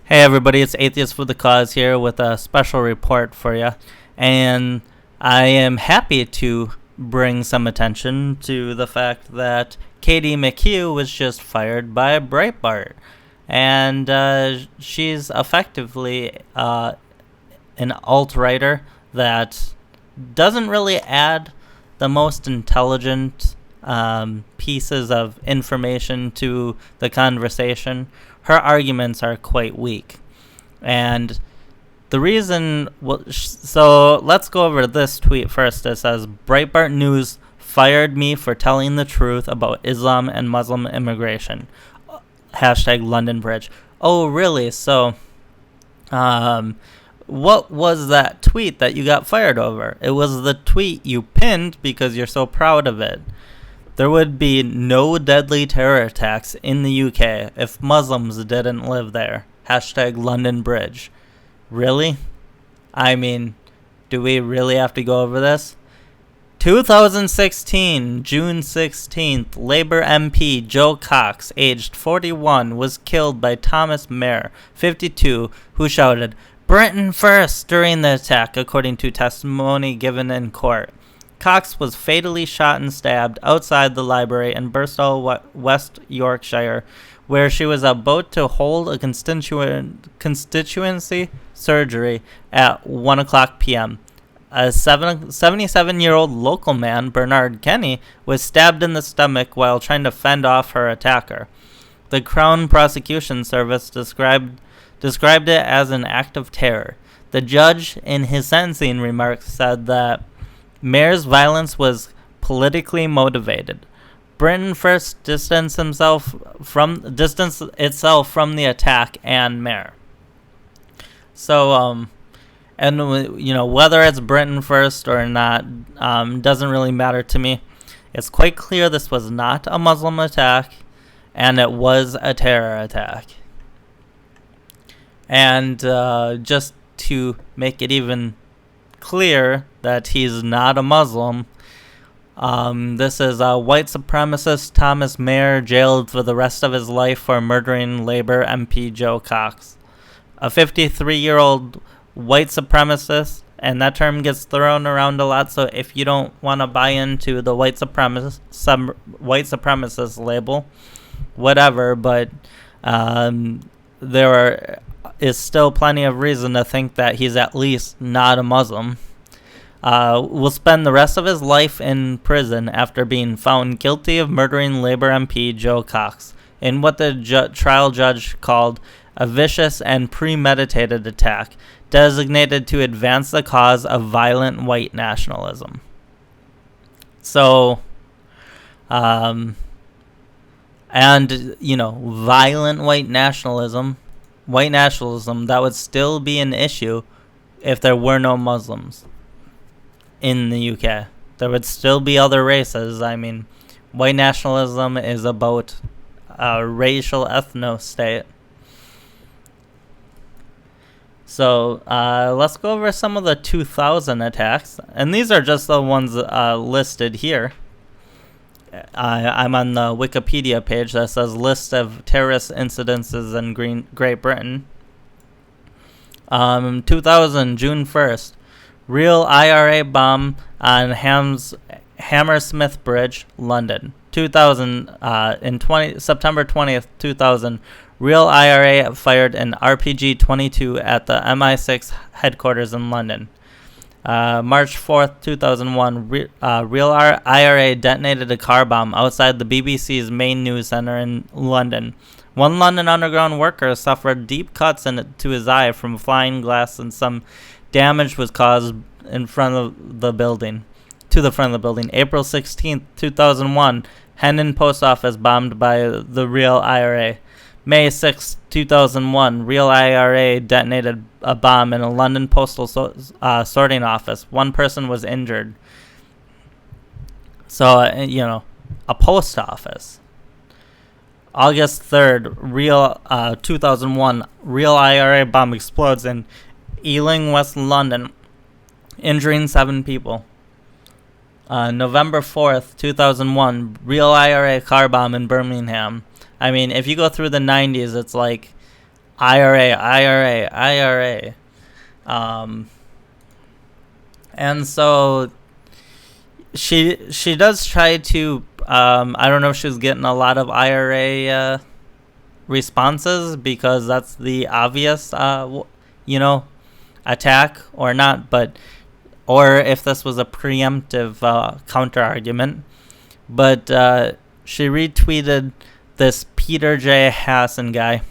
Hey everybody, it's Atheist for the Cause here with a special report for you. And I am happy to bring some attention to the fact that Katie McHugh was just fired by Breitbart. And she's effectively an alt-writer that doesn't really add the most intelligent pieces of information to the conversation. Her arguments are quite weak. And the reason... So let's go over this tweet first. It says, Breitbart News fired me for telling the truth about Islam and Muslim immigration. Hashtag London Bridge. Oh, really? So, what was that tweet that you got fired over? It was the tweet you pinned because you're so proud of it. There would be no deadly terror attacks in the UK if Muslims didn't live there. Hashtag London Bridge. Really? I mean, do we really have to go over this? 2016, June 16th, Labour MP Joe Cox, aged 41, was killed by Thomas Mayer, 52, who shouted, "Britain first!" during the attack, according to testimony given in court. Cox was fatally shot and stabbed outside the library in Birstall, West Yorkshire, where she was about to hold a constituency surgery at 1 o'clock p.m. A 77-year-old local man, Bernard Kenny, was stabbed in the stomach while trying to fend off her attacker. The Crown Prosecution Service described it as an act of terror. The judge, in his sentencing remarks, said that Mayer's violence was politically motivated. Britain first distanced itself from the attack and Mayer. So, whether it's Britain first or not, doesn't really matter to me. It's quite clear this was not a Muslim attack, and it was a terror attack. And just to make it even clear that he's not a Muslim, this is a white supremacist Thomas Mayer jailed for the rest of his life for murdering Labour MP Joe Cox. A 53-year-old white supremacist, and that term gets thrown around a lot, so if you don't want to buy into the white supremacist label, whatever, but is still plenty of reason to think that he's at least not a Muslim. Will spend the rest of his life in prison after being found guilty of murdering Labour MP Joe Cox in what the trial judge called a vicious and premeditated attack designated to advance the cause of violent white nationalism. So, violent white nationalism, that would still be an issue if there were no Muslims in the UK. There would still be other races. I mean, white nationalism is about a racial ethno-state. So let's go over some of the 2000 attacks. And these are just the ones listed here. I'm on the Wikipedia page that says list of terrorist incidences in Great Britain. 2000, June 1st, real IRA bomb on Hammersmith Bridge, London. 2000, September 20th, 2000, real IRA fired an RPG-22 at the MI6 headquarters in London. March 4th, 2001, real IRA detonated a car bomb outside the BBC's main news center in London. One London Underground worker suffered deep cuts to his eye from flying glass, and some damage was caused to the front of the building. April 16th, 2001, Hendon Post Office bombed by the real IRA. May 6, 2001, real IRA detonated a bomb in a London postal sorting office. One person was injured. So, a post office. August 3rd, 2001, real IRA bomb explodes in Ealing, West London, injuring 7 people. November 4th, 2001, real IRA car bomb in Birmingham. I mean, if you go through the 90s, it's like IRA, IRA, IRA. And so she does try to. I don't know if she's getting a lot of IRA responses because that's the obvious, attack or not, or if this was a preemptive counter argument. But she retweeted this Peter J. Hassan guy,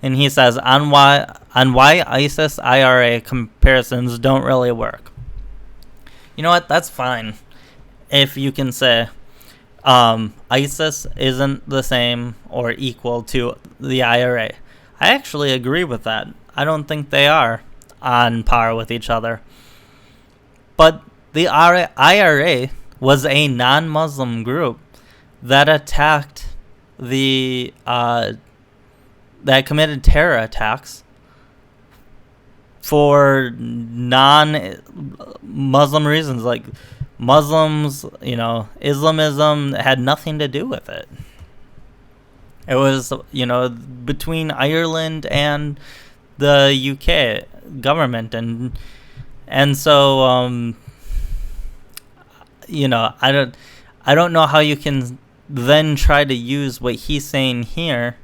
and he says on why ISIS IRA comparisons don't really work. You know what? That's fine if you can say ISIS isn't the same or equal to the IRA. I actually agree with that. I don't think they are on par with each other. But the IRA was a non-Muslim group that attacked that committed terror attacks for non-Muslim reasons, like Muslims, Islamism had nothing to do with it. It was, between Ireland and the UK government, and so I don't know how you can then try to use what he's saying here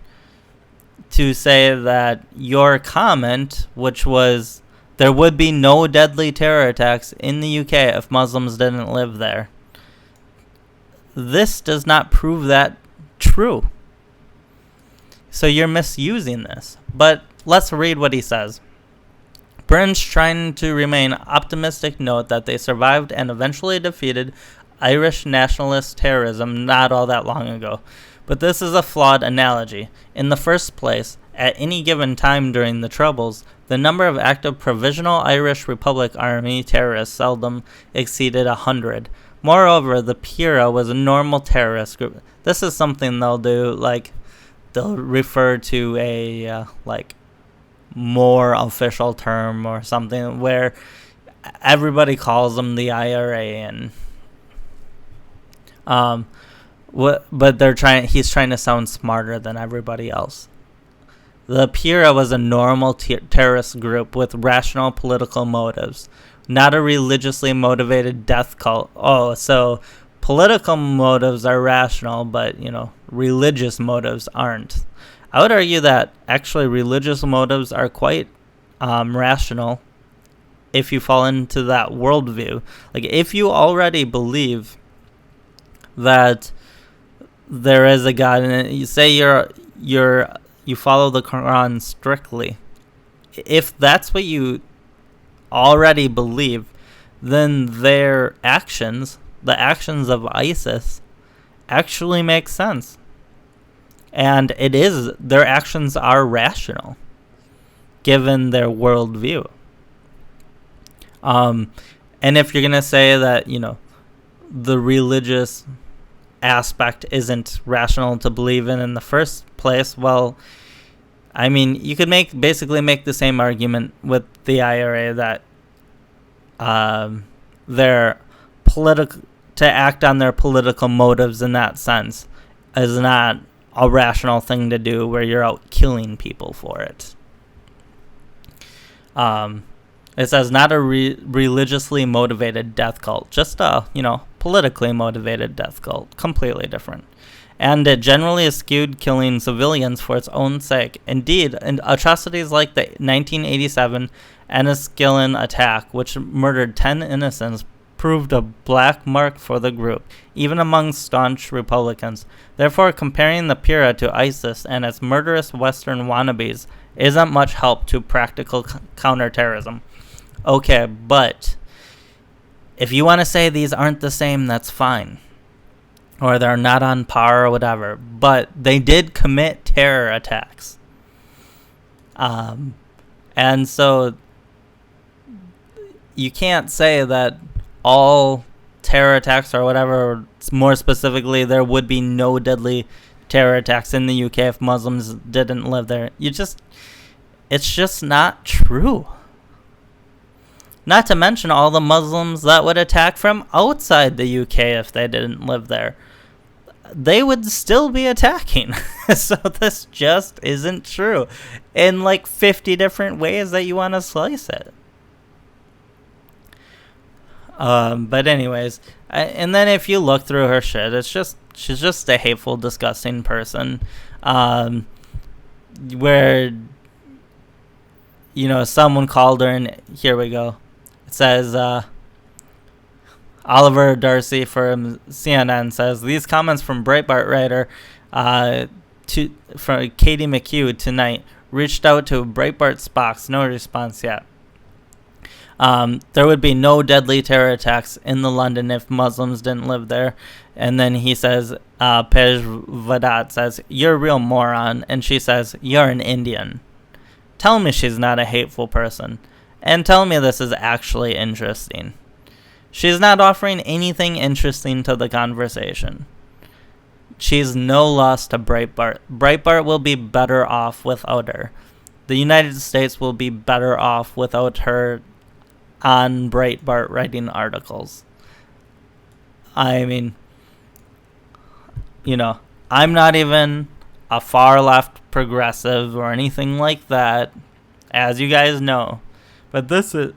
to say that your comment, which was there would be no deadly terror attacks in the UK if Muslims didn't live there. This does not prove that true. So you're misusing this. But let's read what he says. Britain's trying to remain optimistic note that they survived and eventually defeated Irish nationalist terrorism not all that long ago. But this is a flawed analogy. In the first place, at any given time during the Troubles, the number of active Provisional Irish Republic Army terrorists seldom exceeded 100. Moreover, the PIRA was a normal terrorist group. This is something they'll do, like they'll refer to a more official term or something where everybody calls them the IRA, and but he's trying to sound smarter than everybody else. The PIRA was a normal terrorist group with rational political motives, not a religiously motivated death cult. Oh, so political motives are rational, but, religious motives aren't. I would argue that actually religious motives are quite rational if you fall into that worldview. Like, if you already believe that there is a God, and you say you follow the Quran strictly, if that's what you already believe, then their actions, the actions of ISIS, actually make sense. And their actions are rational, given their worldview. And if you're going to say that, the religious aspect isn't rational to believe in the first place, well, I mean, you could basically make the same argument with the IRA that their to act on their political motives in that sense is not a rational thing to do where you're out killing people for it. It says not a religiously motivated death cult, just a, politically motivated death cult, completely different. And it generally eschewed killing civilians for its own sake. Indeed, atrocities like the 1987 Enniskillen attack, which murdered 10 innocents, proved a black mark for the group, even among staunch Republicans. Therefore, comparing the PIRA to ISIS and its murderous Western wannabes isn't much help to practical counterterrorism. Okay, but if you want to say these aren't the same, that's fine. Or they're not on par or whatever. But they did commit terror attacks. And so you can't say that all terror attacks or whatever, more specifically, there would be no deadly terror attacks in the UK if Muslims didn't live there. It's just not true. Not to mention all the Muslims that would attack from outside the UK if they didn't live there. they would still be attacking. So this just isn't true in like 50 different ways that you want to slice it. But anyways, and then if you look through her shit, she's just a hateful, disgusting person. Where, someone called her, and here we go. It says, Oliver Darcy from CNN says, these comments from Breitbart writer from Katie McHugh tonight reached out to Breitbart's box. No response yet. There would be no deadly terror attacks in the London if Muslims didn't live there. And then he says, Pej Vadat says, you're a real moron. And she says, you're an Indian. Tell me she's not a hateful person. And tell me this is actually interesting. She's not offering anything interesting to the conversation. She's no loss to Breitbart. Breitbart will be better off without her. The United States will be better off without her on Breitbart writing articles. I mean, I'm not even a far left progressive or anything like that, as you guys know. But this is,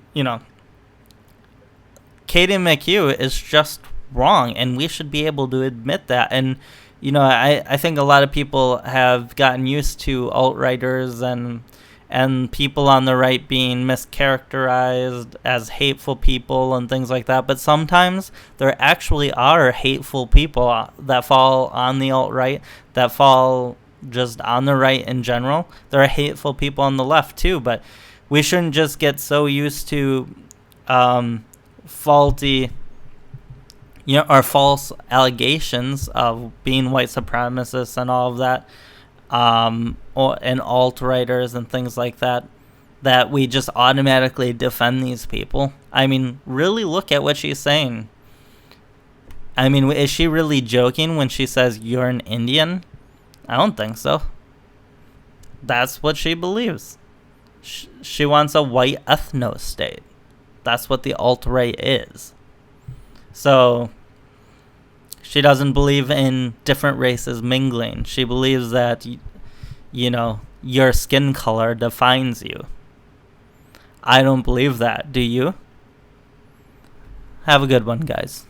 Katie McHugh is just wrong, and we should be able to admit that. And, I think a lot of people have gotten used to alt-righters and people on the right being mischaracterized as hateful people and things like that. But sometimes there actually are hateful people that fall on the alt-right, that fall just on the right in general. There are hateful people on the left too, but we shouldn't just get so used to faulty, or false allegations of being white supremacists and all of that, and alt-righters and things like that, that we just automatically defend these people. I mean, really look at what she's saying. I mean, is she really joking when she says you're an Indian? I don't think so. That's what she believes. She wants a white ethno-state. That's what the alt-right is. So she doesn't believe in different races mingling. She believes that, your skin color defines you. I don't believe that. Do you? Have a good one, guys.